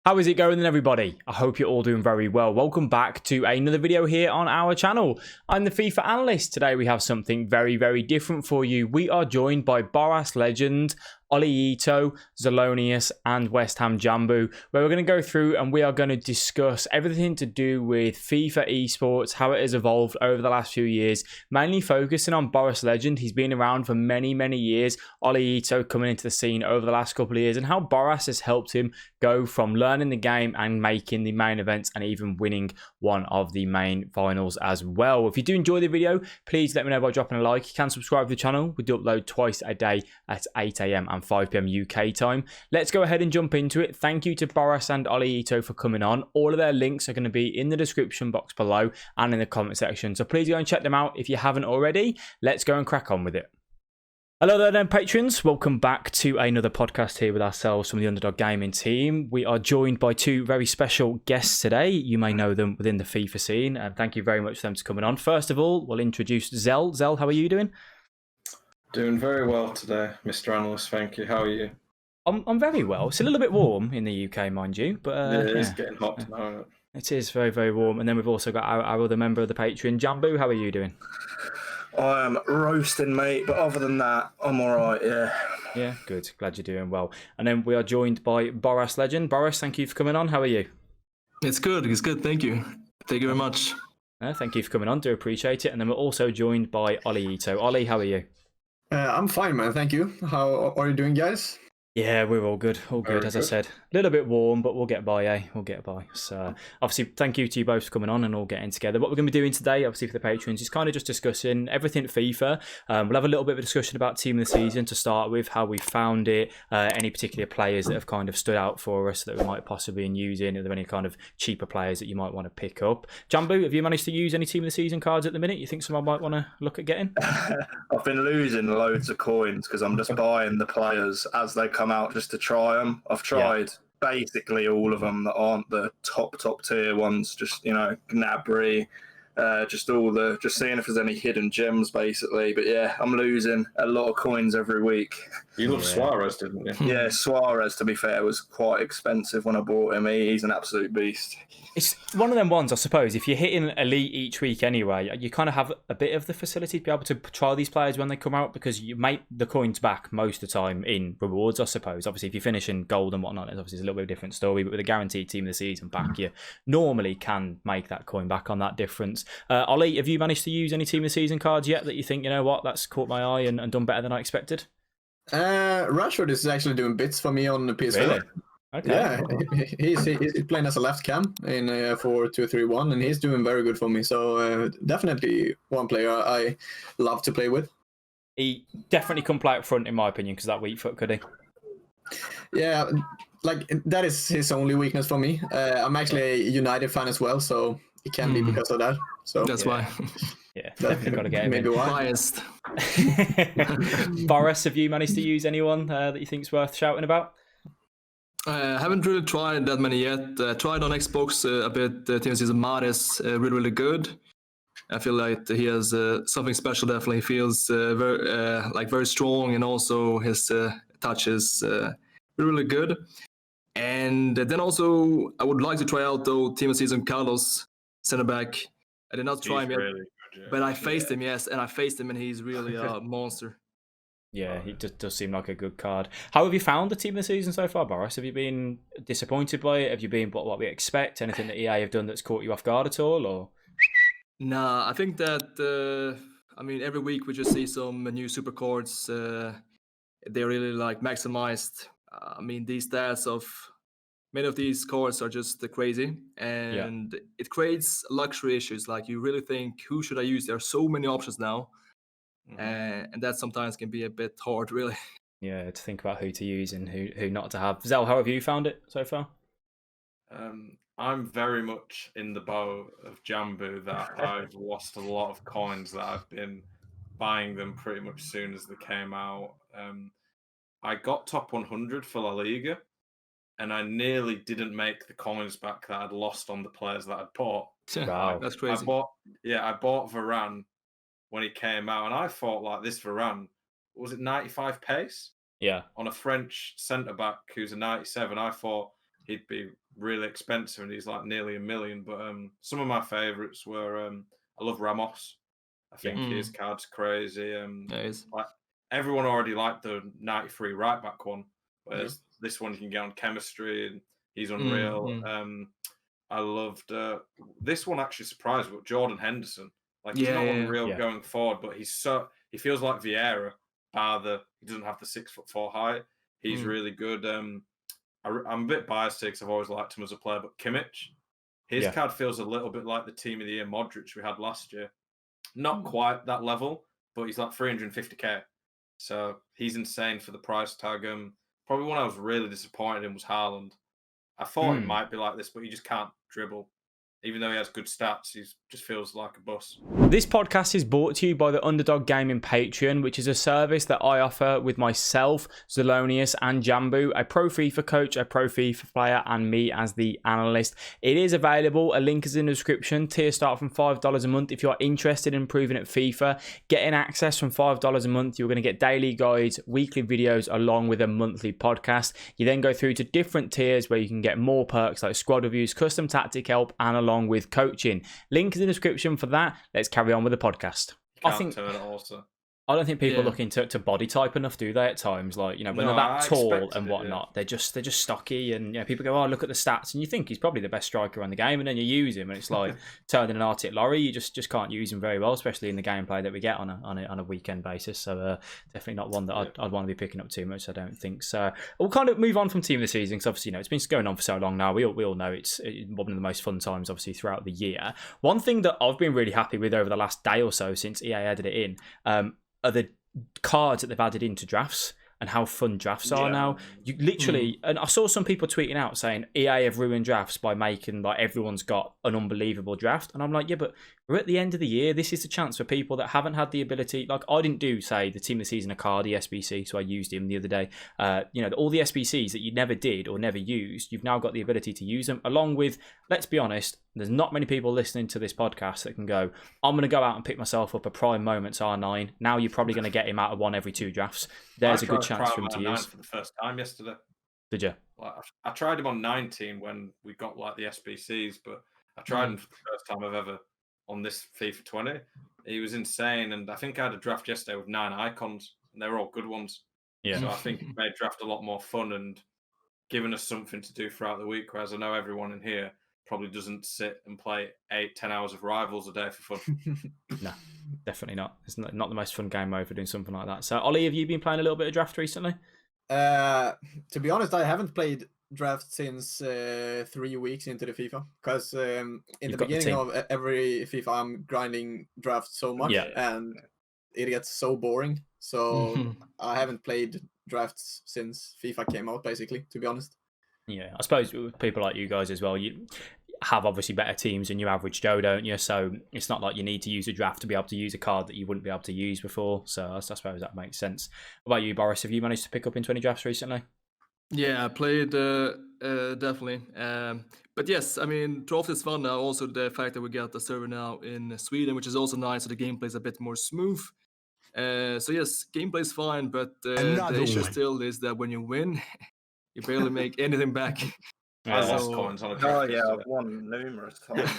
How is it going then, everybody? I hope you're all doing very well. Welcome back to another video here on our channel. I'm the FIFA Analyst. Today we have something very, very different for you. We are joined by Boras Legend Ollelito, Zelonius, and West Ham Jambu, where we're going to go through and we are going to discuss everything to do with FIFA Esports, how it has evolved over the last few years, mainly focusing on Boras Legend. He's been around for many, many years. Ollelito coming into the scene over the last couple of years, and how Boras has helped him go from learning the game and making the main events and even winning one of the main finals as well. If you do enjoy the video, please let me know by dropping a like. You can subscribe to the channel. We do upload twice a day at 8 AM and 5 PM UK time. Let's go ahead and jump into it. Thank you to Boras and Ollelito for coming on. All of their links are going to be in the description box below and in the comment section. So please go and check them out if you haven't already. Let's go and crack on with it. Hello there then, patrons. Welcome back to another podcast here with ourselves from the Underdog Gaming team. We are joined by two very special guests today. You may know them within the FIFA scene, and thank you very much for them to coming on. First of all, we'll introduce Zell. Zell, how are you doing? Doing very well today, Mr. Analyst. Thank you. How are you? I'm very well. It's a little bit warm in the UK, mind you, but it is getting hot tomorrow. It is very, very warm. And then we've also got our other member of the Patreon, Jambu. How are you doing? I am roasting, mate, but other than that, I'm all right, yeah. Yeah, good. Glad you're doing well. And then we are joined by Boras Legend. Boras, thank you for coming on. How are you? It's good. It's good. Thank you. Thank you very much. Thank you for coming on. Do appreciate it. And then we're also joined by Ollelito. Ollie, how are you? I'm fine, man. Thank you. How are you doing, guys? Yeah, we're all good. All good, as I said. A little bit warm, but we'll get by, eh? We'll get by. So, obviously, thank you to you both for coming on and all getting together. What we're going to be doing today, obviously, for the patrons, is kind of just discussing everything FIFA. We'll have a little bit of a discussion about Team of the Season to start with, how we found it, any particular players that have kind of stood out for us that we might possibly be using. Are there any kind of cheaper players that you might want to pick up? Jambu, have you managed to use any Team of the Season cards at the minute? You think someone might want to look at getting? I've been losing loads of coins because I'm just buying the players as they come out just to try them. I've tried basically all of them that aren't the top tier ones. Just, you know, Gnabry, just seeing if there's any hidden gems basically. But yeah, I'm losing a lot of coins every week. You loved Suarez, didn't you? Yeah, Suarez, to be fair, was quite expensive when I bought him. He's an absolute beast. It's one of them ones, I suppose. If you're hitting elite each week anyway, you kind of have a bit of the facility to be able to try these players when they come out, because you make the coins back most of the time in rewards, I suppose. Obviously, if you finish in gold and whatnot, it's obviously a little bit of a different story. But with a guaranteed Team of the Season pack, you normally can make that coin back on that difference. Ollie, have you managed to use any Team of the Season cards yet that you think, you know what, that's caught my eye and done better than I expected? Rashford is actually doing bits for me on the PS4. Really? Okay. Yeah, he's playing as a left cam in 4-2-3-1, and he's doing very good for me. So definitely one player I love to play with. He definitely can play up front, in my opinion, because that weak foot, could he? Yeah, like that is his only weakness for me. I'm actually a United fan as well, so it can be because of that. So that's why. Yeah, definitely got to get him maybe in. Biased. Boras, have you managed to use anyone that you think's worth shouting about? I haven't really tried that many yet. Tried on Xbox a bit. Team of the Season Mahrez, really good. I feel like he has something special. Definitely feels very strong, and also his touch is really good. And then also I would like to try out though Team of the Season Carlos, center back. I did not try him yet, really good, yeah. But I faced him, yes, and I faced him, and he's really a monster. Yeah, he does seem like a good card. How have you found the Team of the Season so far, Boras? Have you been disappointed by it? Have you been what we expect? Anything that EA have done that's caught you off guard at all? Or Nah, I think that every week we just see some new super cards. They're really like maximized. These stats of many of these cards are just crazy, and it creates luxury issues. Like you really think, who should I use? There are so many options now. And that sometimes can be a bit hard, really. Yeah, to think about who to use and who not to have. Zell, how have you found it so far? I'm very much in the boat of Jambu that I've lost a lot of coins that I've been buying them pretty much as soon as they came out. I got top 100 for La Liga, and I nearly didn't make the coins back that I'd lost on the players that I'd bought. Wow, that's crazy. I bought Varane when he came out, and I thought, like, this Varane, was it 95 pace? Yeah. On a French centre-back who's a 97, I thought, he'd be really expensive, and he's like nearly $1 million. But some of my favourites were I love Ramos. I think his card's crazy. Like everyone already liked the 93 right back one, whereas this one you can get on chemistry, and he's unreal. I loved this one. Actually, surprised, but Jordan Henderson. Like he's not unreal going forward, but he feels like Vieira. He doesn't have the 6'4" height. He's really good. I'm a bit biased because I've always liked him as a player, but Kimmich, his card feels a little bit like the Team of the Year Modric we had last year. Not quite that level, but he's like 350k. So he's insane for the price tag. Probably one I was really disappointed in was Haaland. I thought it might be like this, but he just can't dribble. Even though he has good stats, he just feels like a bus. This podcast is brought to you by the Underdog Gaming Patreon, which is a service that I offer with myself, Zelonius, and Jambu, a pro FIFA coach, a pro FIFA player, and me as the analyst. It is available. A link is in the description. Tiers start from $5 a month. If you're interested in improving at FIFA, getting access from $5 a month, you're going to get daily guides, weekly videos, along with a monthly podcast. You then go through to different tiers where you can get more perks like squad reviews, custom tactic help, and along with coaching. Link is in the description for that. Let's carry on with the podcast. I don't think people look into body type enough, do they? At times, like when they're that tall and whatnot, they're just stocky, and people go, "Oh, look at the stats," and you think he's probably the best striker on the game, and then you use him, and it's like turning an Arctic lorry. You just can't use him very well, especially in the gameplay that we get on a weekend basis. So definitely not one that I'd want to be picking up too much. I don't think so. We'll kind of move on from Team of the Season because obviously it's been going on for so long now. We all know it's one of the most fun times obviously throughout the year. One thing that I've been really happy with over the last day or so since EA added it in. Are the cards that they've added into drafts and how fun drafts are now. You literally, and I saw some people tweeting out saying EA have ruined drafts by making like everyone's got an unbelievable draft. And I'm like, yeah, but we're at the end of the year. This is the chance for people that haven't had the ability. Like I didn't do, say, the Team of the Season Icardi SBC, so I used him the other day. All the SBCs that you never did or never used, you've now got the ability to use them. Along with, let's be honest, there's not many people listening to this podcast that can go, I'm going to go out and pick myself up a Prime Moments R9. Now you're probably going to get him out of one every 2 drafts. There's a good chance for him to use. For the first time yesterday. Did you? I tried him on 19 when we got like the SBCs, but I tried him for the first time I've ever on this FIFA 20. He was insane, and I think I had a draft yesterday with 9 icons, and they were all good ones. Yeah. So I think it made draft a lot more fun and given us something to do throughout the week, whereas I know everyone in here probably doesn't sit and play 8-10 hours of Rivals a day for fun. No, definitely not. It's not the most fun game mode for doing something like that. So, Ollie, have you been playing a little bit of draft recently? To be honest, I haven't played draft since 3 weeks into the FIFA because in the beginning of every FIFA I'm grinding draft so much and it gets so boring. So I haven't played drafts since FIFA came out, basically, to be honest. Yeah, I suppose with people like you guys as well, you have obviously better teams than your average Joe, don't you? So it's not like you need to use a draft to be able to use a card that you wouldn't be able to use before. So I suppose that makes sense. What about you, Boris? Have you managed to pick up into any drafts recently? Yeah, I played definitely. But yes, I mean, draft is fun now. Also, the fact that we got the server now in Sweden, which is also nice, so the gameplay is a bit more smooth. So yes, gameplay is fine, but the issue still is that when you win, you barely make anything back. I lost coins on a draft. Oh yeah, I've won numerous times.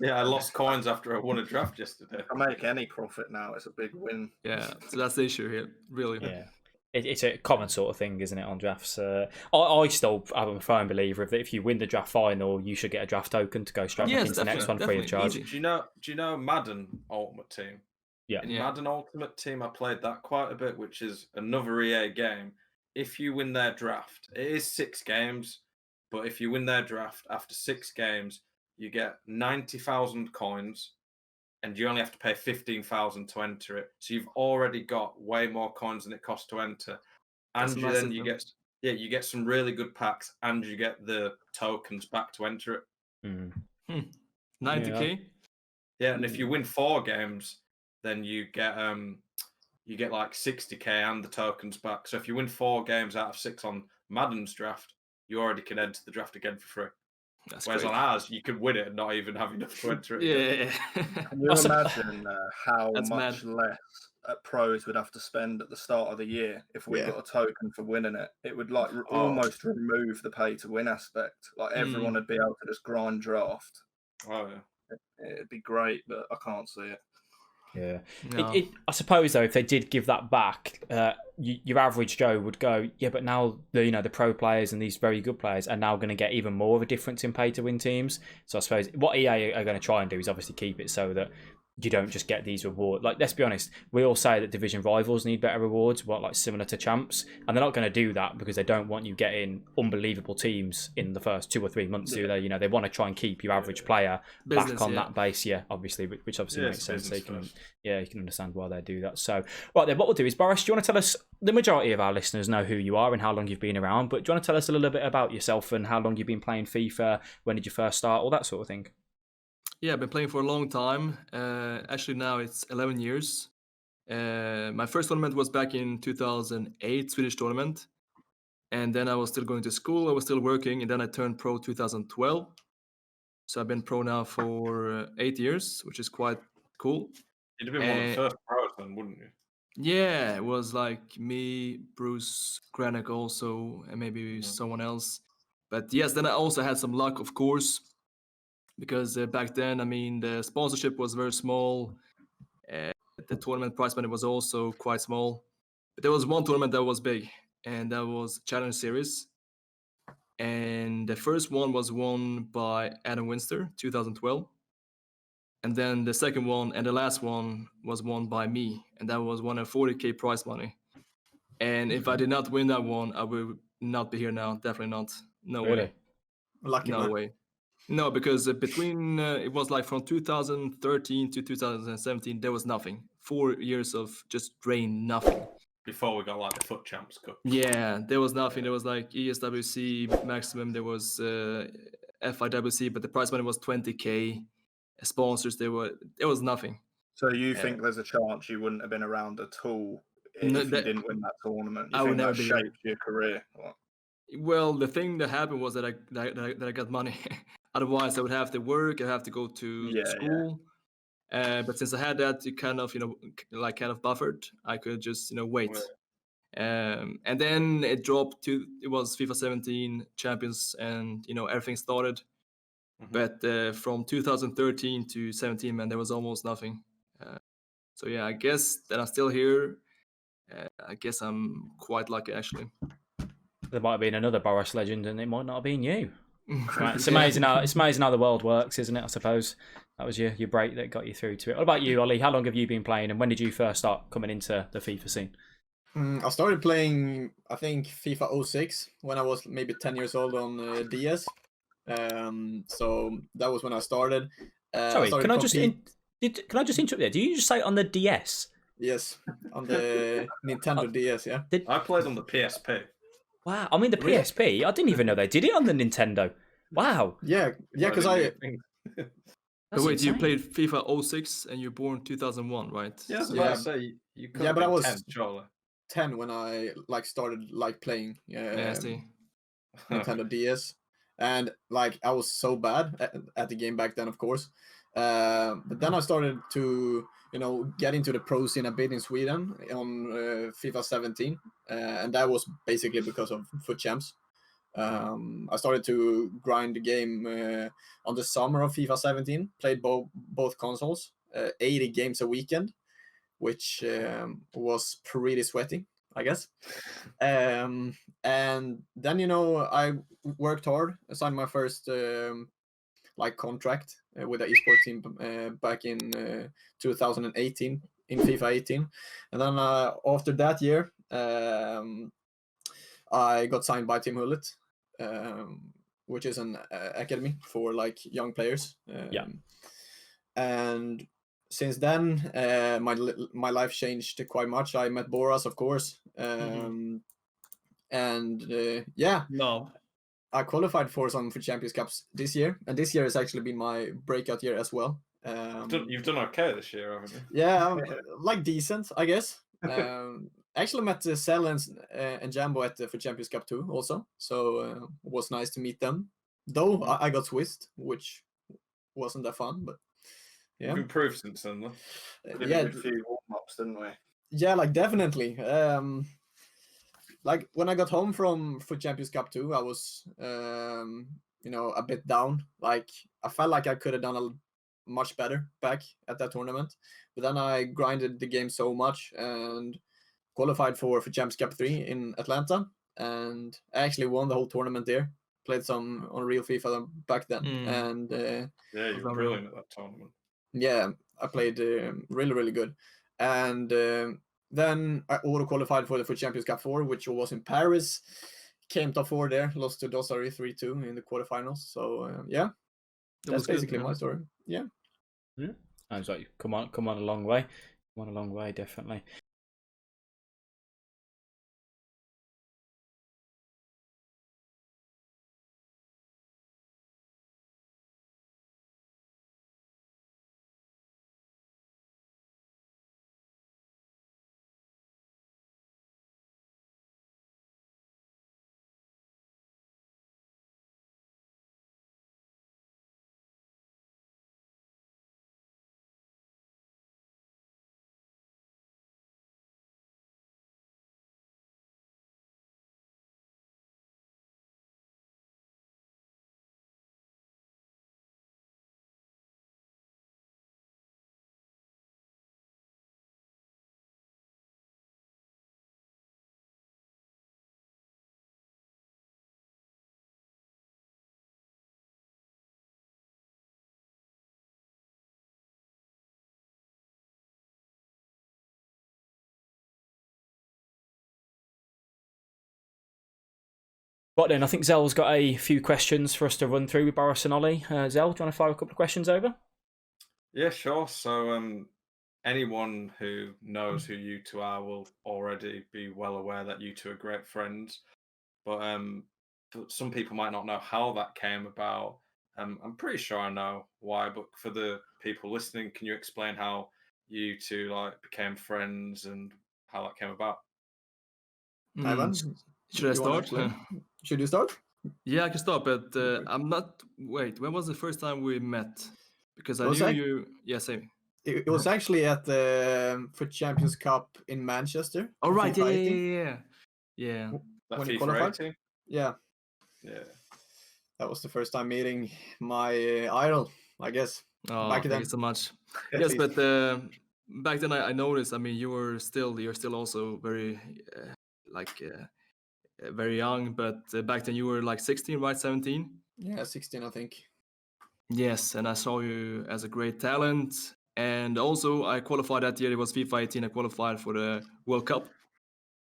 I lost coins after I won a draft yesterday. I make any profit now. It's a big win. Yeah, so that's the issue here, really. Yeah. It's a common sort of thing, isn't it, on drafts? I still am a firm believer of that if you win the draft final, you should get a draft token to go straight back into the next one free of charge. Do you know Madden Ultimate Team? Yeah. Madden Ultimate Team, I played that quite a bit, which is another EA game. If you win their draft, it is 6 games, but if you win their draft after 6 games, you get 90,000 coins, and you only have to pay 15,000 to enter it. So you've already got way more coins than it costs to enter, and you get some really good packs, and you get the tokens back to enter it. 90k. Yeah, and if you win 4 games, then you get like 60k and the tokens back. So if you win 4 games out of 6 on Madden's draft, you already can enter the draft again for free. Whereas on ours, you could win it and not even have enough to enter it. Yeah. Can you imagine how That's much less pros would have to spend at the start of the year if we got a token for winning it? It would like almost remove the pay to win aspect. Like everyone would be able to just grind draft. Oh yeah, it'd be great, but I can't see it. Yeah, No. I suppose though, if they did give that back, your average Joe would go, yeah, but now the pro players and these very good players are now going to get even more of a difference in pay to win teams. So I suppose what EA are going to try and do is obviously keep it so that you don't just get these rewards. Like, let's be honest, we all say that division rivals need better rewards, like similar to champs, and they're not going to do that because they don't want you getting unbelievable teams in the first 2 or 3 months. Do they? They want to try and keep your average player back on that base. Yeah, obviously, which obviously makes sense. So you can understand why they do that. So, right then, what we'll do is, Boras, do you want to tell us? The majority of our listeners know who you are and how long you've been around, but do you want to tell us a little bit about yourself and how long you've been playing FIFA? When did you first start? All that sort of thing. Yeah, I've been playing for a long time. Actually, now it's 11 years. My first tournament was back in 2008, Swedish tournament. And then I was still going to school. I was still working. And then I turned pro 2012. So I've been pro now for 8 years, which is quite cool. You'd have been one of the first pros then, wouldn't you? Yeah, it was like me, Bruce, Granick also, and maybe someone else. But yes, then I also had some luck, of course. Because back then, I mean, the sponsorship was very small. The tournament prize money was also quite small. But there was one tournament that was big, and that was Challenge Series. And the first one was won by Adam Winster, 2012. And then the second one and the last one was won by me, and that was 140K prize money. And if I did not win that one, I would not be here now. Definitely not. No way. Lucky no man. way. No, because between it was like from 2013 to 2017, there was nothing. 4 years of just drain nothing. Before we got like the Foot Champs Cup. Yeah, there was nothing. There was like ESWC maximum. There was FIWC, but the prize money was 20K. Sponsors, there was nothing. So you think there's a chance you wouldn't have been around at all if you didn't win that tournament? You think that shaped your career? Well, the thing that happened was that I got money. Otherwise, I would have to work. I have to go to school. But since I had that, you kind of buffered. I could just wait. And then it dropped to it was FIFA 17 champions, and everything started. But from 2013 to 17, man, there was almost nothing. So yeah, I guess that I'm still here. I guess I'm quite lucky, actually. There might have been another Boras legend, and it might not have been you. Right. It's amazing how the world works, isn't it? I suppose that was your break that got you through to it. What about you, Ollie? How long have you been playing, and when did you first start coming into the FIFA scene? I started playing, I think, FIFA 06 when I was maybe 10 years old on DS. So that was when I started. Sorry, can I just interrupt there? Do you just say on the DS? Yes, on the Nintendo DS. Yeah, I played on the PSP. Wow, I mean the PSP. I didn't even know they did it on the Nintendo. Wow. Yeah, because But wait, you played FIFA 06 and you're born 2001, right? Yeah, I say you could. Yeah, but I was 10, 10 when I started playing Nintendo DS, and I was so bad at the game back then, of course. But then I started to get into the pro scene a bit in Sweden on FIFA 17, and that was basically because of Foot Champs. I started to grind the game on the summer of FIFA 17, played both consoles, 80 games a weekend, which was pretty sweaty, I guess. And then, I worked hard. I signed my first contract with the esports team back in 2018 in FIFA 18. And then after that year, I got signed by Team Hullet, which is an academy for young players. And since then, my life changed quite much. I met Boras, of course, and I qualified for some Foot Champions Cups this year, and this year has actually been my breakout year as well. You've done okay this year, haven't you? Yeah, decent, I guess. Actually met Cell and Jambo at the Foot Champions Cup too, also. So it was nice to meet them. Though I got Swiss, which wasn't that fun, but yeah. We've improved since then, though. We did a few warm-ups, didn't we? Yeah, like definitely. Like when I got home from FUT Champions Cup 2, I was a bit down. Like I felt like I could have done a much better back at that tournament, but then I grinded the game so much and qualified for Champions Cup 3 in Atlanta, and I actually won the whole tournament there. Played some on real FIFA back then, and yeah, you were brilliant at that tournament. Yeah, I played really, really good, and then I auto qualified for the FUT Champions Cup 4, which was in Paris. Came top 4 there, lost to Dosari 3-2 in the quarterfinals. So yeah, that's basically my story. Yeah. I was like, come on a long way. Come on a long way, definitely. But then I think Zell's got a few questions for us to run through with Boras and Ollie. Zell, do you want to fire a couple of questions over? Yeah, sure. So anyone who knows who you two are will already be well aware that you two are great friends. But some people might not know how that came about. I'm pretty sure I know why, but for the people listening, can you explain how you two became friends and how that came about? Ivan, should I start? Should you start? Yeah, I can start, but I'm not. Wait, when was the first time we met? Because I knew you. Yeah, same. It was actually at the FUT Champions Cup in Manchester. Oh right, yeah. That when FIFA you qualified? 18? Yeah. That was the first time meeting my idol, I guess. Oh, back then. Thank you so much. Yes, but back then I noticed. I mean, you're still also very very young, but back then you were like 16, right? 17? Yeah, 16, I think. Yes, and I saw you as a great talent. And also, I qualified that year. It was FIFA 18. I qualified for the World Cup.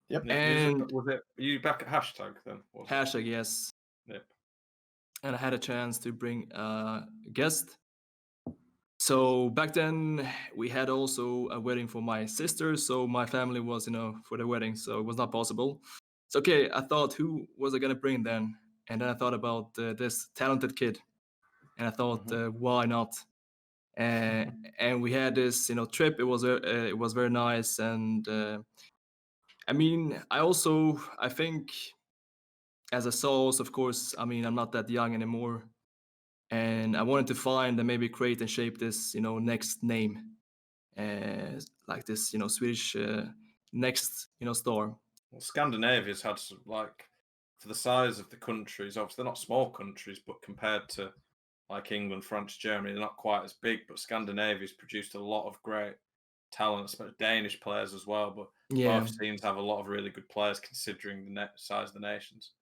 Yep. And was it you back at hashtag then? Hashtag, yes. Yep. And I had a chance to bring a guest. So back then we had also a wedding for my sister. So my family was, for the wedding. So it was not possible. So okay, I thought, who was I gonna bring then? And then I thought about this talented kid, and I thought, why not? And we had this, trip. It was very nice, and I mean, I think, as a source, of course, I mean, I'm not that young anymore, and I wanted to find and maybe create and shape this, next name, like this, Swedish next, star. Well, Scandinavia's had some, for the size of the countries, obviously they're not small countries, but compared to England, France, Germany, they're not quite as big. But Scandinavia's produced a lot of great talent, especially Danish players as well. But both teams have a lot of really good players considering the size of the nations.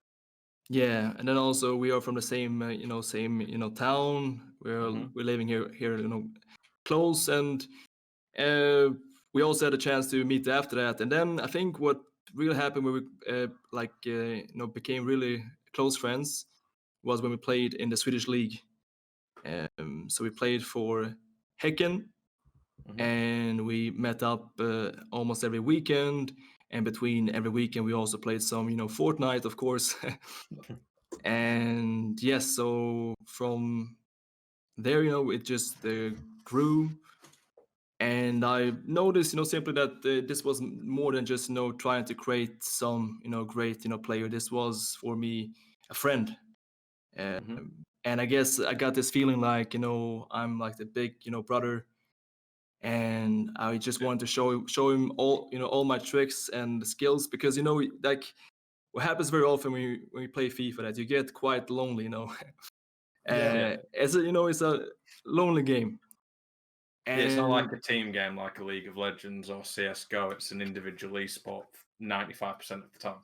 Yeah, and then also we are from the same, town. We're living here, close, and we also had a chance to meet after that. And then I think what really happened when we became really close friends was when we played in the Swedish league. So we played for Häcken, and we met up almost every weekend. And between every weekend, we also played some, Fortnite, of course. And yes, so from there, it just grew. And I noticed, simply that this was more than just, trying to create some, great, player. This was for me a friend. And I guess I got this feeling like, I'm like the big, brother, and I just wanted to show him all my tricks and skills, because like what happens very often when we play FIFA, that you get quite lonely, It's a lonely game. And it's not like a team game like a League of Legends or CSGO. It's an individual esport 95% of the time.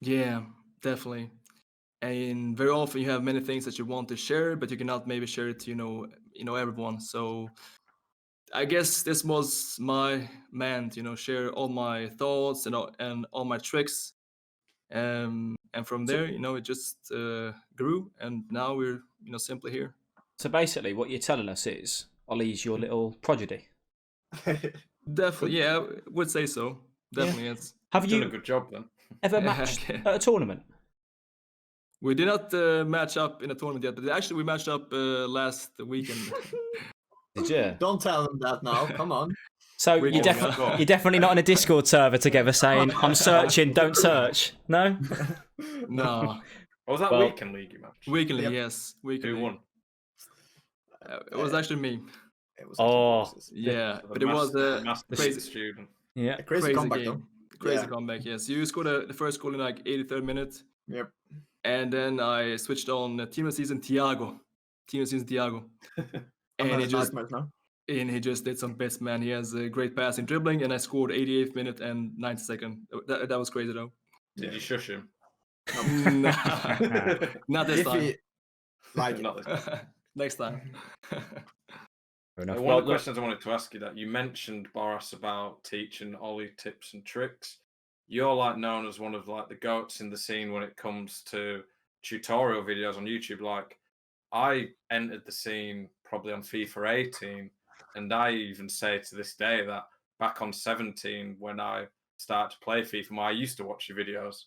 Yeah, definitely. And very often you have many things that you want to share, but you cannot maybe share it to everyone. So I guess this was my man to share all my thoughts and all my tricks. And from there, it just grew, and now we're simply here. So basically, what you're telling us is Ollie's your little prodigy. Definitely, yeah, I would say so. Definitely, yes. Have Done you a good job then? ever matched at a tournament? We did not match up in a tournament yet, but actually we matched up last weekend. Did you? Don't tell them that now. Come on. So you're definitely not in a Discord server together saying, "I'm searching, don't search." No. No. Or was that weekend league you matched? Weekly, yes. Who won? It was actually me. It was yeah, but it was a crazy student. Yeah, a crazy comeback game. though. Crazy comeback, yes. You scored the first goal in like 83rd minute. Yep. And then I switched on Team of Season Thiago. And he just did some bits, man. He has a great pass in dribbling, and I scored 88th minute and 92nd. That was crazy though. Did you shush him? No. Not this time. Not this time. Next time. One of the questions I wanted to ask you, that you mentioned, Boras, about teaching Ollie tips and tricks. You're like known as one of like the goats in the scene when it comes to tutorial videos on YouTube. Like, I entered the scene probably on FIFA 18, and I even say to this day that back on 17, when I started to play FIFA, I used to watch your videos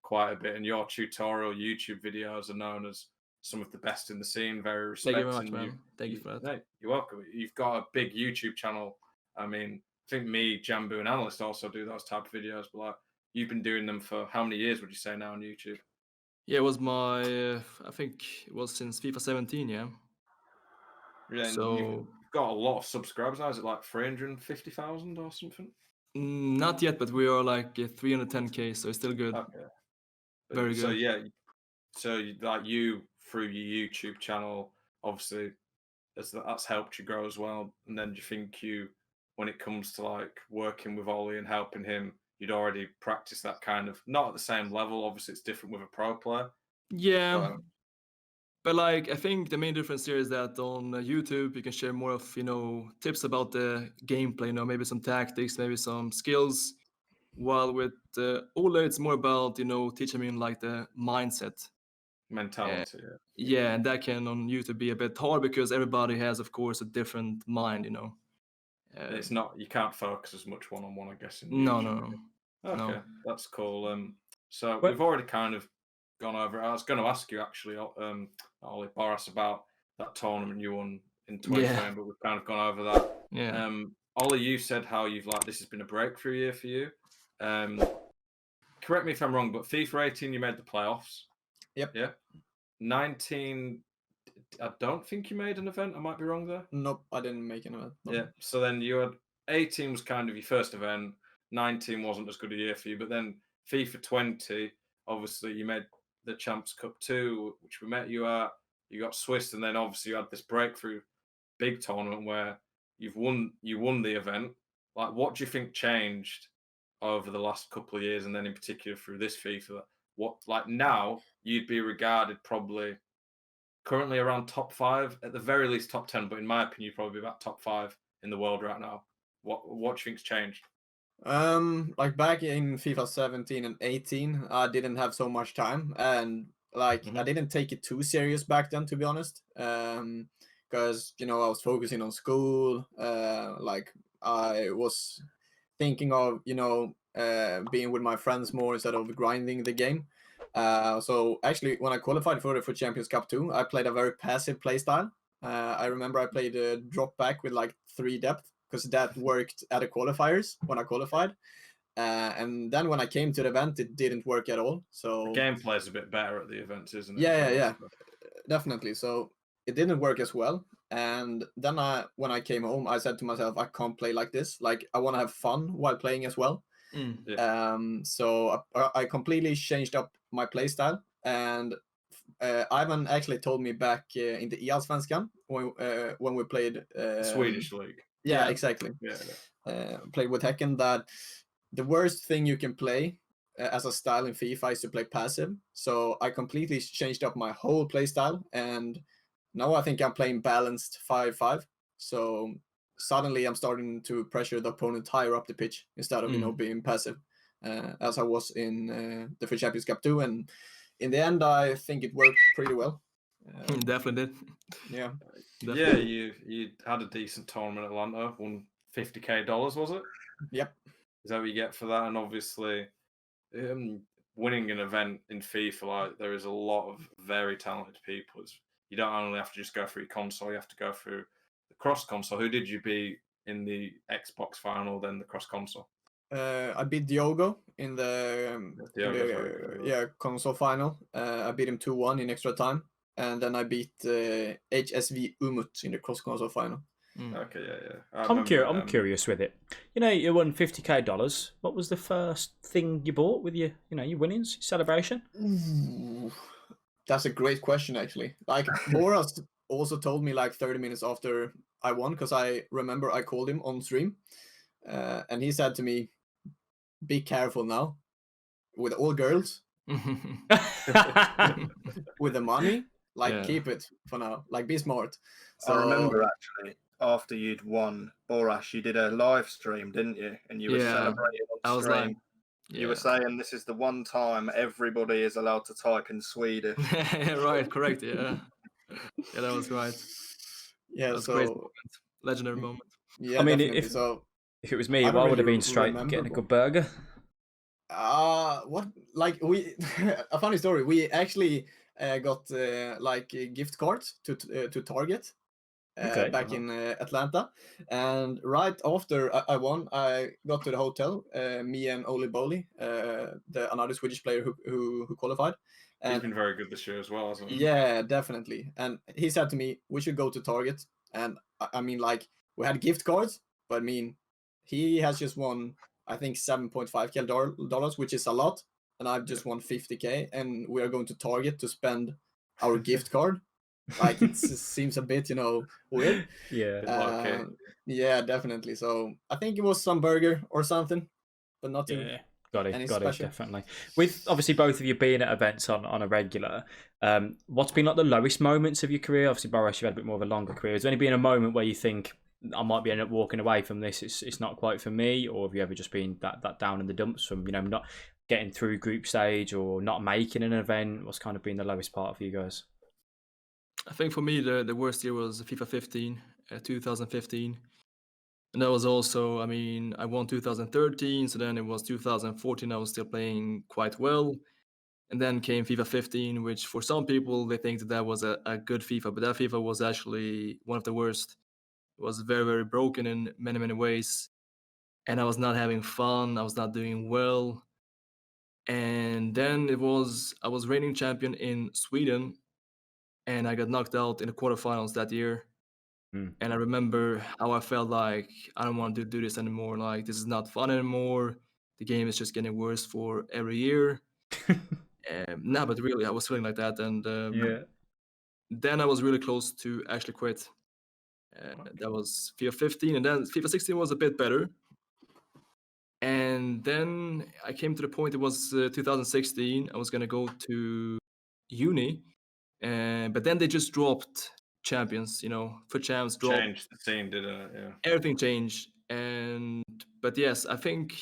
quite a bit, and your tutorial YouTube videos are known as some of the best in the scene. Very respected. Thank you very much, man. Thank you for that. No, you're welcome. You've got a big YouTube channel. I mean, I think me, Jambu, and Analyst also do those type of videos, but like, you've been doing them for how many years would you say now on YouTube? Yeah, it was I think it was since FIFA 17, yeah. Yeah, so you've got a lot of subscribers now. Is it like 350,000 or something? Not yet, but we are like 310k, so it's still good. Okay. Very good. So yeah, like you through your YouTube channel, obviously, that's helped you grow as well. And then do you think when it comes to like working with Ollie and helping him, you'd already practiced that kind of, not at the same level, obviously it's different with a pro player. Yeah. But like, I think the main difference here is that on YouTube, you can share more of, tips about the gameplay, maybe some tactics, maybe some skills. While with Ole, it's more about, teaching me like the mindset. Mentality, yeah, and that can on YouTube be a bit hard because everybody has, of course, a different mind, It's not, you can't focus as much one-on-one, I guess. No. Okay, that's cool. So we've already kind of gone over it. I was going to ask you actually, Ollie, Boras, about that tournament you won in 2020, but we've kind of gone over that. Yeah. Ollie, you said how this has been a breakthrough year for you. Correct me if I'm wrong, but FIFA 18, you made the playoffs. Yep. Yeah. 19, I don't think you made an event. I might be wrong there. Nope, I didn't make an event. No. Yeah. So then you had 18 was kind of your first event. 19 wasn't as good a year for you, but then FIFA 20, obviously you made the Champs Cup 2, which we met you at. You got Swiss, and then obviously you had this breakthrough big tournament where you won the event. Like, what do you think changed over the last couple of years, and then in particular through this FIFA? What, like, now you'd be regarded probably currently around top 5, at the very least top 10, but in my opinion, you'd probably be about top 5 in the world right now. What do you think's changed? Like back in FIFA 17 and 18, I didn't have so much time, and like I didn't take it too serious back then, to be honest. Because I was focusing on school. Like I was thinking of being with my friends more instead of grinding the game. So actually, when I qualified for Champions Cup 2, I played a very passive play style. I remember I played a drop back with like 3 depth, because that worked at the qualifiers when I qualified. And then when I came to the event, it didn't work at all. So the gameplay is a bit better at the events, isn't it? Yeah, definitely. So it didn't work as well. And then when I came home, I said to myself, I can't play like this. Like, I want to have fun while playing as well. So I completely changed up my play style. And Ivan actually told me back in the Allsvenskan when we played Swedish league. Yeah, exactly. Played with Häcken, that the worst thing you can play as a style in FIFA is to play passive. So I completely changed up my whole play style, and now I think I'm playing balanced 5-5. So suddenly I'm starting to pressure the opponent higher up the pitch instead of being passive, as I was in the Free Champions Cup 2. And in the end, I think it worked pretty well. Definitely did. Yeah. Definitely. Yeah, you had a decent tournament at Atlanta, won $50K, was it? Yep. Is that what you get for that? And obviously, winning an event in FIFA, like, there is a lot of very talented people. You don't only have to just go through your console, you have to go through the cross console. Who did you beat in the Xbox final, then the cross console? I beat Diogo in the console final. I beat him 2-1 in extra time, and then I beat HSV Umut in the cross console final. Okay, yeah. I'm curious with it. You won $50K. What was the first thing you bought with your winnings, celebration? Ooh, that's a great question, actually. Like, Boras also told me like 30 minutes after I won, because I remember I called him on stream, and he said to me, "Be careful now with all girls, with the money. Like, keep it for now. Like, be smart." So I remember actually after you'd won, Boras, you did a live stream, didn't you? And you were celebrating on stream. You were saying this is the one time everybody is allowed to type in Swedish. Right, correct. Yeah, that was right. Yeah, that was a great moment, legendary moment. Yeah, I mean, if it was me, I would have been straight getting a good burger. What? Like, we a funny story. We actually got like gift cards to Target. Back in Atlanta, and right after I won, I got to the hotel. Me and Oli Boli, another Swedish player who qualified. And he's been very good this year as well, hasn't he? Yeah, definitely. And he said to me, "We should go to Target." And I mean, like, we had gift cards, but I mean, he has just won, I think, $7.5K, which is a lot, and I've just won $50K, and we are going to Target to spend our gift card. Like, it seems a bit, weird. Yeah. Yeah, definitely. So I think it was some burger or something, but not too. Got it, definitely. With obviously both of you being at events on a regular, what's been like the lowest moments of your career? Obviously, Boras, you've had a bit more of a longer career. Has there any been a moment where you think, I might be end up walking away from this, it's not quite for me? Or have you ever just been that down in the dumps from, not getting through group stage or not making an event? What's kind of been the lowest part for you guys? I think for me, the worst year was FIFA 15, 2015. And that was also, I mean, I won 2013, so then it was 2014, I was still playing quite well. And then came FIFA 15, which for some people, they think that was a good FIFA, but that FIFA was actually one of the worst. It was very, very broken in many, many ways. And I was not having fun, I was not doing well. And then I was reigning champion in Sweden, and I got knocked out in the quarterfinals that year. And I remember how I felt like I don't want to do this anymore. Like, this is not fun anymore. The game is just getting worse for every year. No, but really, I was feeling like that. And then I was really close to actually quit. That was FIFA 15. And then FIFA 16 was a bit better. And then I came to the point, it was 2016. I was going to go to uni. But then they just dropped champions, for champs dropped. Changed the scene, didn't it? Yeah. Everything changed. But yes, I think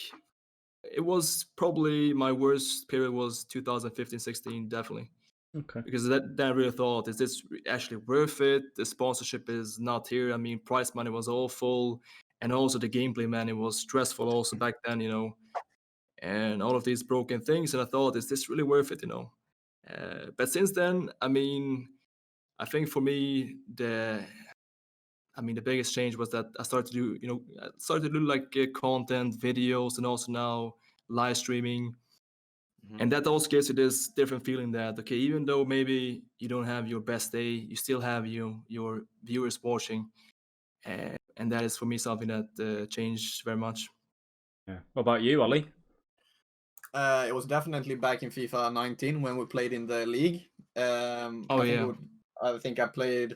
it was probably my worst period was 2015-16, definitely. Okay. Because then I really thought, is this actually worth it? The sponsorship is not here. I mean, prize money was awful. And also the gameplay, man, it was stressful also back then, and all of these broken things. And I thought, is this really worth it, But since then, I mean, I think for me, the biggest change was that I started to do, like content, videos, and also now live streaming. Mhm. And that also gives you this different feeling that, okay, even though maybe you don't have your best day, you still have your viewers watching. And that is, for me, something that changed very much. Yeah. What about you, Ollie? It was definitely back in FIFA 19 when we played in the league. I think I played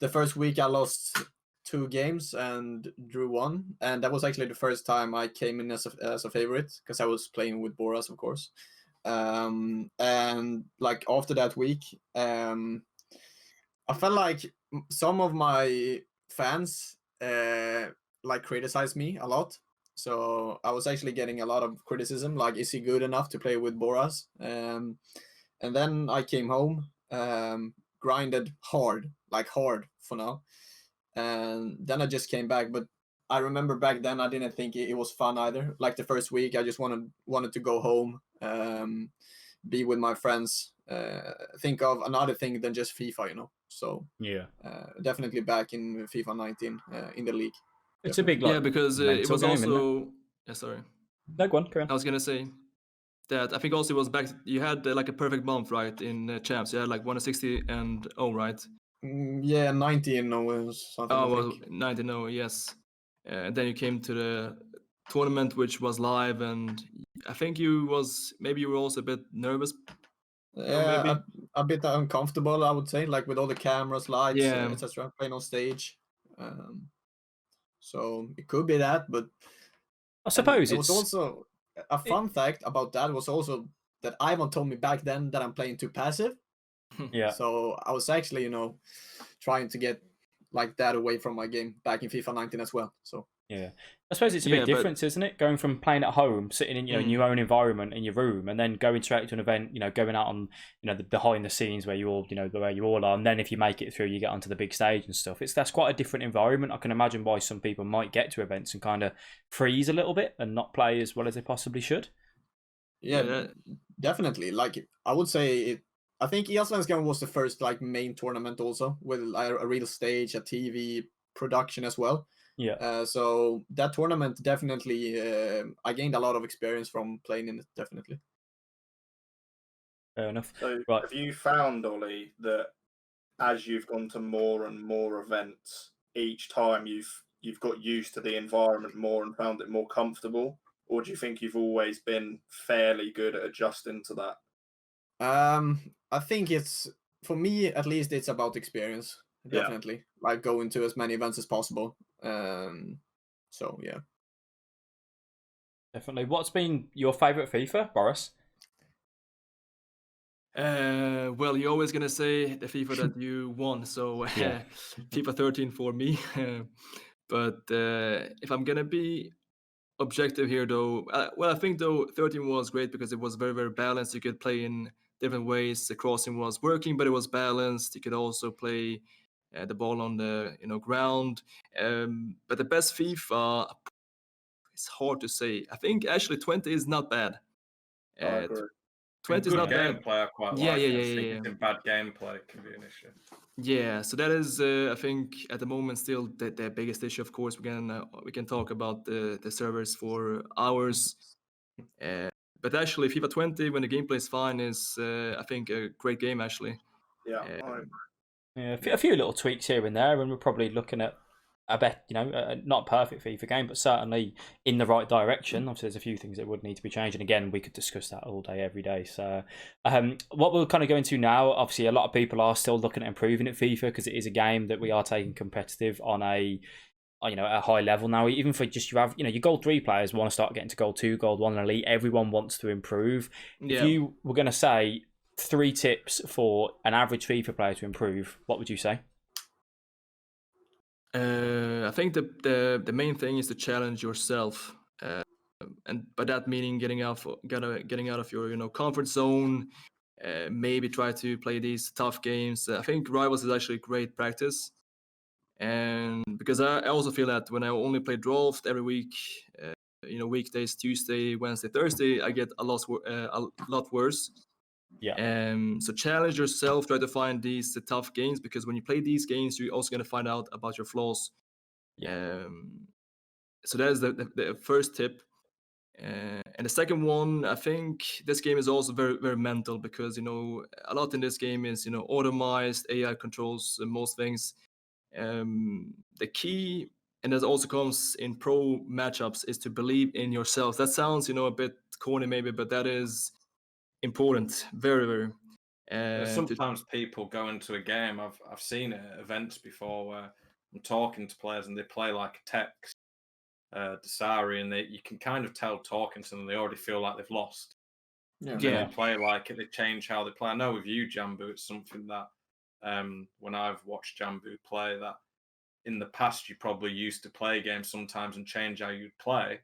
the first week. I lost 2 games and drew 1, and that was actually the first time I came in as a favorite because I was playing with Boras, of course. And like after that week, I felt like some of my fans like criticized me a lot. So I was actually getting a lot of criticism, like, is he good enough to play with Boras? And then I came home, grinded hard for now. And then I just came back. But I remember back then I didn't think it was fun either. Like the first week, I just wanted to go home, be with my friends, think of another thing than just FIFA, you know. So Yeah. definitely back in FIFA 19 in the league. It's a big, like, because it was game, isn't it? also. Yeah, sorry. No, go on, carry on. I was gonna say that I think also it was back. You had like a perfect month, right? In champs, you had like 160 and 0, right? Yeah, 19 or something. Oh, well, 19-0, yes. And then you came to the tournament, which was live, and I think you were also a bit nervous. Yeah, maybe a bit uncomfortable, I would say, like with all the cameras, lights, Yeah. etc. Playing on stage. So it could be that, but I suppose it was also a fun fact about that was also that Ivan told me back then that I'm playing too passive. Yeah. So I was actually, trying to get like that away from my game back in FIFA 19 as well. So yeah, I suppose it's a big difference, isn't it? Going from playing at home, sitting in in your own environment in your room, and then going straight to an event. Going out on the behind the scenes where you all where you all are, and then if you make it through, you get onto the big stage and stuff. That's quite a different environment. I can imagine why some people might get to events and kind of freeze a little bit and not play as well as they possibly should. Yeah, definitely. Like I would say I think Allsvenskan was the first like main tournament also with a real stage, a TV production as well. Yeah. So that tournament definitely, I gained a lot of experience from playing in it. Definitely. Fair enough. So Right. have you found, Ollie, that as you've gone to more and more events, each time you've got used to the environment more and found it more comfortable? Or do you think you've always been fairly good at adjusting to that? I think it's, for me at least, it's about experience. Definitely. Like going to as many events as possible. So yeah. Definitely. What's been your favorite FIFA, Boras? Well, you're always gonna say the FIFA that you won, so FIFA 13 for me. But if I'm gonna be objective here, though, I think though 13 was great because it was very, very balanced. You could play in different ways. The crossing was working, but it was balanced. You could also play the ball on the ground. But the best FIFA, it's hard to say. I think actually 20 is not bad. I agree. 20 is not bad. Gameplay, I quite like. It's in bad gameplay, it can be an issue. Yeah, so that is, I think, at the moment still the biggest issue. Of course, we can talk about the servers for hours. But actually, FIFA 20, when the gameplay is fine, is I think a great game actually. Yeah. A few little tweaks here and there, and we're probably looking at a bet, not perfect FIFA game, but certainly in the right direction. Obviously, there's a few things that would need to be changed, and again, we could discuss that all day, every day. So, what we'll kind of go into now, obviously, a lot of people are still looking at improving at FIFA because it is a game that we are taking competitive on a high level now. Even for just your Gold 3 players want to start getting to Gold 2, Gold 1, and Elite. Everyone wants to improve. If you were going to say 3 tips for an average FIFA player to improve, what would you say? I think the main thing is to challenge yourself, and by that meaning getting out of your comfort zone. Maybe try to play these tough games. I think Rivals is actually great practice, and because I also feel that when I only play draft every week, weekdays, Tuesday, Wednesday, Thursday, I get a lot worse. Yeah. So challenge yourself, try to find these tough games, because when you play these games, you're also going to find out about your flaws. So that is the first tip. And the second one, I think this game is also very, very mental because, a lot in this game is, automized, AI controls most things. The key, and that also comes in pro matchups, is to believe in yourself. That sounds, a bit corny maybe, but that is important. Very, very. Sometimes people go into a game. I've seen it at events before where I'm talking to players and they play like a text. Dasari, and you can kind of tell talking to them, they already feel like they've lost. They play like it, they change how they play. I know with you, Jambu, it's something that when I've watched Jambu play, that in the past you probably used to play games sometimes and change how you'd play.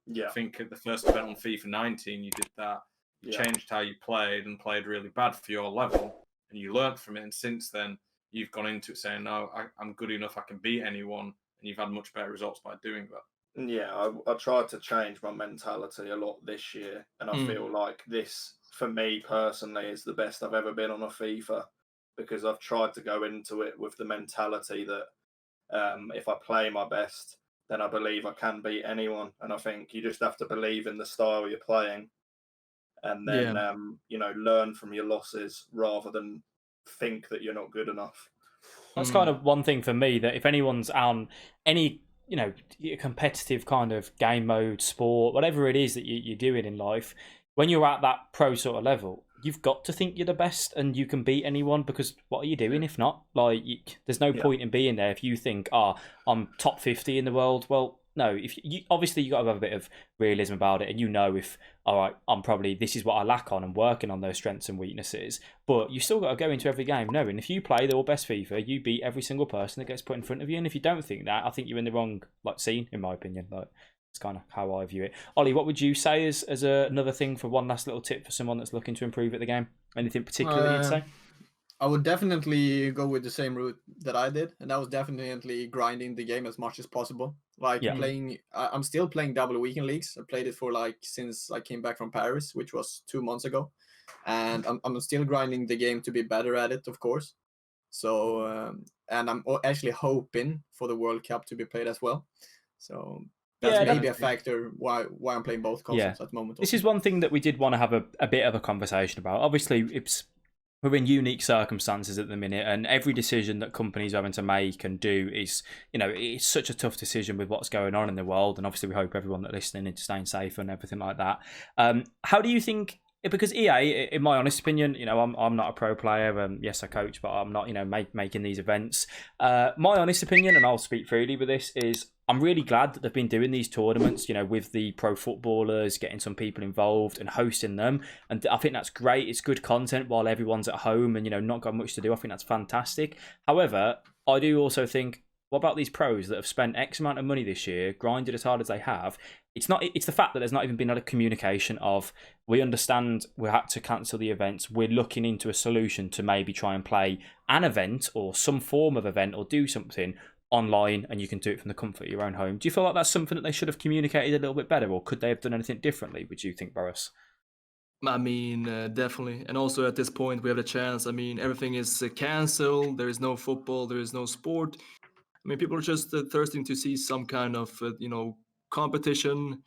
Yeah. I think at the first event on FIFA 19, you did that. You changed how you played and played really bad for your level, and you learnt from it. And since then, you've gone into it saying, no, I'm good enough, I can beat anyone, and you've had much better results by doing that. Yeah, I tried to change my mentality a lot this year, and I feel like this, for me personally, is the best I've ever been on a FIFA, because I've tried to go into it with the mentality that if I play my best, then I believe I can beat anyone. And I think you just have to believe in the style you're playing, and then learn from your losses rather than think that you're not good enough. That's kind of one thing for me, that if anyone's on any competitive kind of game mode, sport, whatever it is that you're doing in life, when you're at that pro sort of level, you've got to think you're the best and you can beat anyone, because what are you doing if not? Like, there's no point in being there if you think, I'm top 50 in the world. Well, no, if you obviously you got to have a bit of realism about it, and if all right, I'm probably, this is what I lack on, and working on those strengths and weaknesses. But you still got to go into every game knowing if you play the best FIFA, you beat every single person that gets put in front of you. And if you don't think that, I think you're in the wrong scene, in my opinion. It's kind of how I view it. Ollie, what would you say as another thing, for one last little tip for someone that's looking to improve at the game? Anything particular you'd say? I would definitely go with the same route that I did, and that was definitely grinding the game as much as possible. Playing, I'm still playing double weekend leagues. I played it for since I came back from Paris, which was 2 months ago, and I'm still grinding the game to be better at it, of course. So, and I'm actually hoping for the World Cup to be played as well. So that's maybe a factor why I'm playing both consoles at the moment. This is one thing that we did want to have a bit of a conversation about. Obviously, we're in unique circumstances at the minute, and every decision that companies are having to make and do is, it's such a tough decision with what's going on in the world. And obviously we hope everyone that's listening is staying safe and everything like that. How do you think, because EA, in my honest opinion, I'm not a pro player, yes I coach, but I'm not, making these events. My honest opinion, and I'll speak freely with this, is I'm really glad that they've been doing these tournaments, with the pro footballers, getting some people involved and hosting them. And I think that's great. It's good content while everyone's at home and, not got much to do. I think that's fantastic. However, I do also think, what about these pros that have spent X amount of money this year, grinded as hard as they have? It's the fact that there's not even been a communication of, we understand we had to cancel the events, we're looking into a solution to maybe try and play an event or some form of event or do something online, and you can do it from the comfort of your own home. Do you feel like that's something that they should have communicated a little bit better, or could they have done anything differently, would you think, Boras? I mean, definitely. And also at this point, we have the chance. I mean, everything is cancelled. There is no football. There is no sport. I mean, people are just thirsting to see some kind of, competition.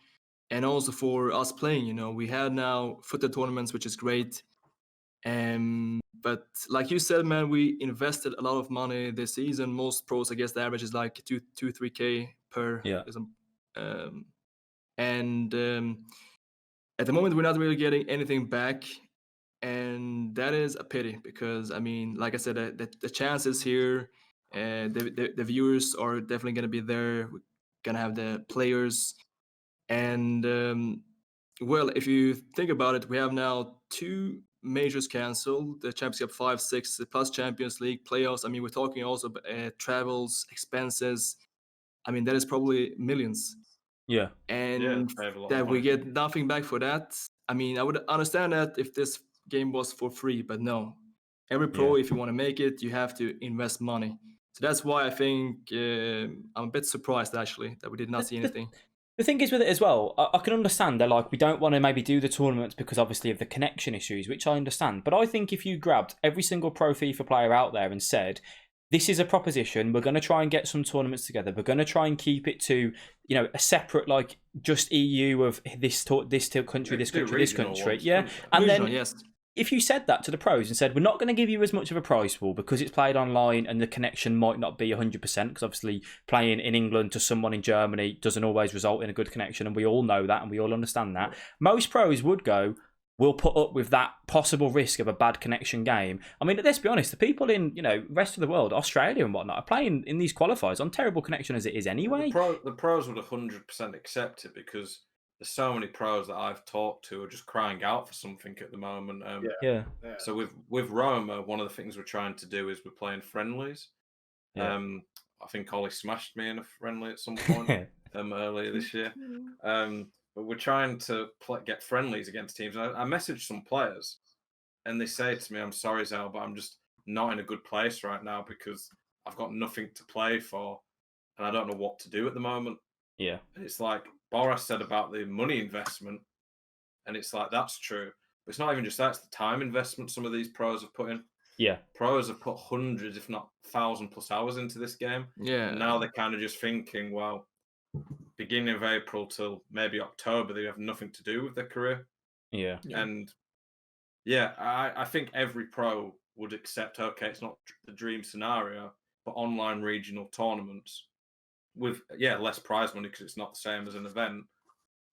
And also for us playing, we had now footed tournaments, which is great. But like you said, man, we invested a lot of money this season. Most pros, I guess, the average is like 2-3K per. Yeah. At the moment, we're not really getting anything back, and that is a pity because, I mean, like I said, the chances here, the viewers are definitely going to be there. We're going to have the players, and well, if you think about it, we have now 2 majors canceled, the Champions Cup 5, 6, plus Champions League playoffs. I mean, we're talking also travels, expenses. I mean, that is probably millions. Yeah. And that we get nothing back for that. I mean, I would understand that if this game was for free, but no. Every pro, if you want to make it, you have to invest money. So that's why I think I'm a bit surprised, actually, that we did not see anything. The thing is with it as well, I can understand they're like, we don't want to maybe do the tournaments because obviously of the connection issues, which I understand. But I think if you grabbed every single pro FIFA player out there and said, this is a proposition. We're going to try and get some tournaments together. We're going to try and keep it to, you know, a separate, like, just EU of this country, this country, this country. Yeah. And then if you said that to the pros and said, we're not going to give you as much of a prize pool because it's played online and the connection might not be 100%, because obviously playing in England to someone in Germany doesn't always result in a good connection, and we all know that and we all understand that. Most pros would go, we'll put up with that possible risk of a bad connection game. I mean, let's be honest, the people in, you know, rest of the world, Australia and whatnot, are playing in these qualifiers on terrible connection as it is anyway. The pros would 100% accept it, because there's so many pros that I've talked to are just crying out for something at the moment. So with Roma, one of the things we're trying to do is we're playing friendlies. I think Ollie smashed me in a friendly at some point earlier this year. But we're trying to get friendlies against teams. And I messaged some players, and they say to me, I'm sorry, Zal, but I'm just not in a good place right now because I've got nothing to play for, and I don't know what to do at the moment. Yeah. And it's like Boras said about the money investment, and it's like, that's true. But it's not even just that, it's the time investment some of these pros have put in. Yeah. Pros have put hundreds, if not 1,000+ hours into this game. Yeah. And now they're kind of just thinking, well, beginning of April till maybe October, they have nothing to do with their career. Yeah. And I think every pro would accept, okay, it's not the dream scenario, but online regional tournaments with less prize money because it's not the same as an event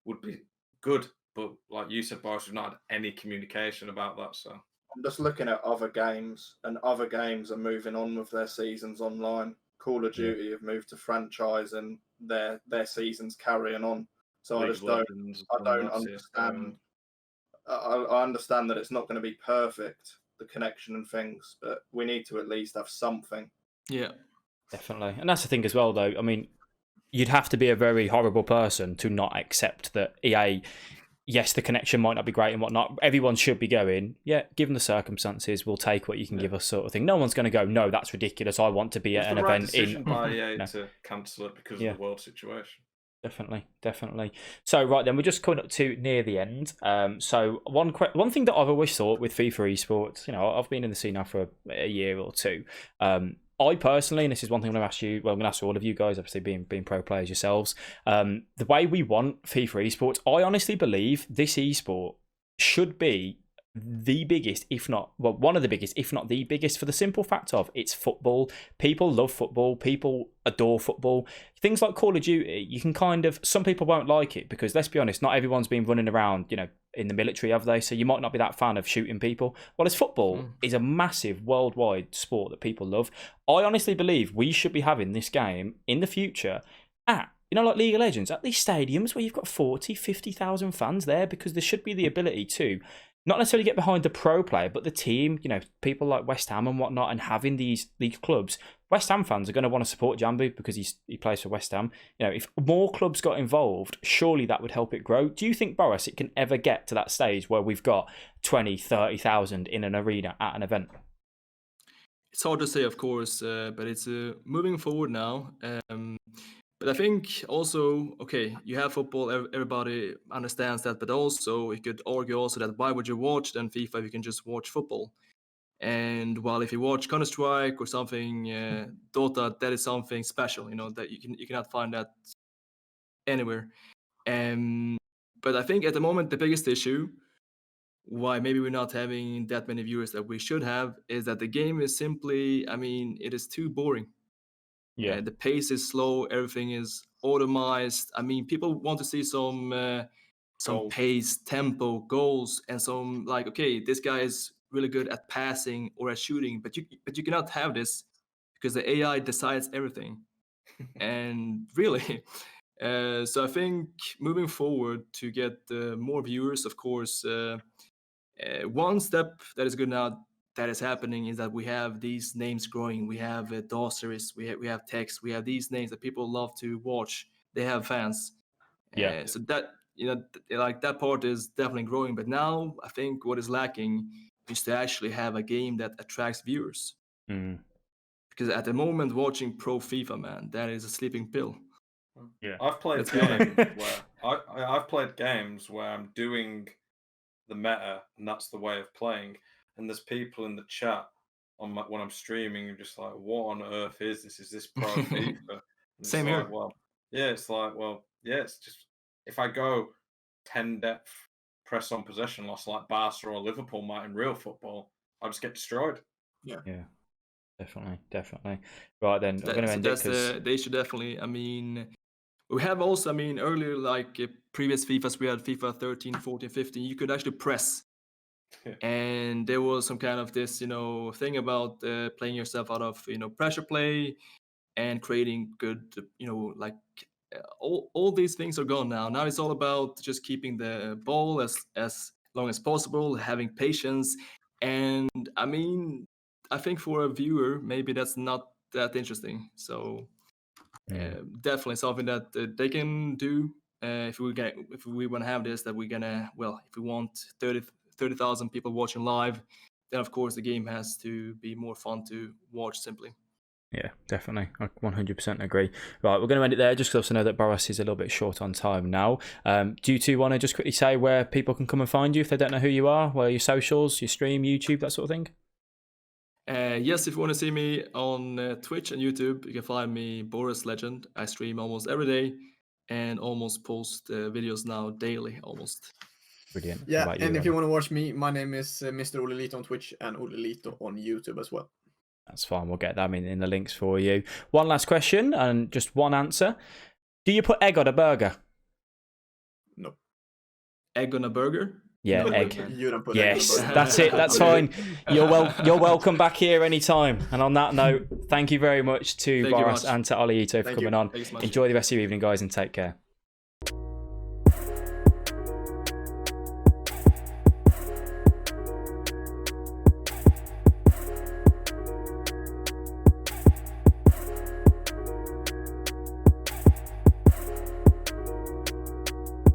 would be good. But like you said, Boris, we've not had any communication about that. So I'm just looking at other games, and other games are moving on with their seasons online. Call of Duty have moved to franchise, and their seasons carrying on. So I don't understand. I understand that it's not going to be perfect, the connection and things, but we need to at least have something. Yeah, definitely. And that's the thing as well, though. I mean, you'd have to be a very horrible person to not accept that EA, yes, the connection might not be great and whatnot. Everyone should be going, given the circumstances, we'll take what you can give us, sort of thing. No one's going to go, no, that's ridiculous. I want to be at an event in. By EA to cancel it because of the world situation. Definitely. So right then, we're just coming up to near the end. So one thing that I've always thought with FIFA Esports, you know, I've been in the scene now for a year or two. I personally, and this is one thing I'm going to ask you, well, I'm going to ask all of you guys, obviously being pro players yourselves, the way we want FIFA Esports, I honestly believe this esport should be the biggest, if not, well, one of the biggest, if not the biggest, for the simple fact of it's football. People love football. People adore football. Things like Call of Duty, you can kind of, some people won't like it because, let's be honest, not everyone's been running around, you know, in the military, have they? So you might not be that fan of shooting people. Well, as football is a massive worldwide sport that people love. I honestly believe we should be having this game in the future at, you know, like League of Legends, at these stadiums where you've got 40, 50,000 fans there, because there should be the ability to not necessarily get behind the pro player, but the team, you know, people like West Ham and whatnot, and having these clubs. West Ham fans are going to want to support Jambu because he plays for West Ham. You know, if more clubs got involved, surely that would help it grow. Do you think, Boras, it can ever get to that stage where we've got 20, 30,000 in an arena at an event? It's hard to say, of course, but it's moving forward now. But I think also, okay, you have football, everybody understands that, but also you could argue also that why would you watch then FIFA if you can just watch football? And while if you watch Counter-Strike or something, Dota, that is something special, you know, that you cannot find that anywhere. But I think at the moment the biggest issue why maybe we're not having that many viewers that we should have is that the game is simply, I mean, it is too boring. Yeah, the pace is slow. Everything is automized. I mean, people want to see some pace, tempo, goals, and some like, okay, this guy is really good at passing or at shooting, but you cannot have this because the AI decides everything. And really, so I think moving forward to get more viewers, of course, one step that is good now that is happening is that we have these names growing. We have Dawseries, we have Text, we have these names that people love to watch. They have fans. Yeah. So that, you know, like that part is definitely growing. But now I think what is lacking is to actually have a game that attracts viewers. Because at the moment, watching Pro FIFA, man, that is a sleeping pill. Yeah, I've played games where I've played games where I'm doing the meta, and that's the way of playing. And there's people in the chat when I'm streaming. I'm just like, what on earth is this? Is this pro FIFA? Same here. Well, yeah, it's just if I go 10 depth press on possession loss like Barca or Liverpool might in real football, I'll just get destroyed. Yeah. Definitely. Right then, I'm going to end it because they should definitely. I mean, we have also. I mean, earlier like previous FIFAs, we had FIFA 13, 14, 15. You could actually press, and there was some kind of this thing about playing yourself out of pressure play and creating good like all these things are gone now. Now it's all about just keeping the ball as long as possible, having patience, and I mean. I think for a viewer, maybe that's not that interesting. So definitely something that they can do if we want to have this. That we're gonna if we want 30,000 people watching live, then of course the game has to be more fun to watch simply. Yeah, definitely. I 100% agree. Right, we're going to end it there just because I know that Boras is a little bit short on time now. Do you two want to just quickly say where people can come and find you if they don't know who you are? Where your socials, your stream, YouTube, that sort of thing? Yes, if you want to see me on Twitch and YouTube, you can find me Boras Legend. I stream almost every day and almost post videos now daily, almost. Brilliant. Yeah, and if you want to watch me, my name is Mr. Ollelito on Twitch and Ollelito on YouTube as well. That's fine. We'll get them in the links for you. One last question and just one answer. Do you put egg on a burger? No. Egg on a burger? Yeah, no, egg. You don't put yes, egg on that's it. That's fine. You're welcome back here anytime. And on that note, thank you very much to Boras and to Ollelito for coming on. Enjoy the rest of your evening, guys, and take care.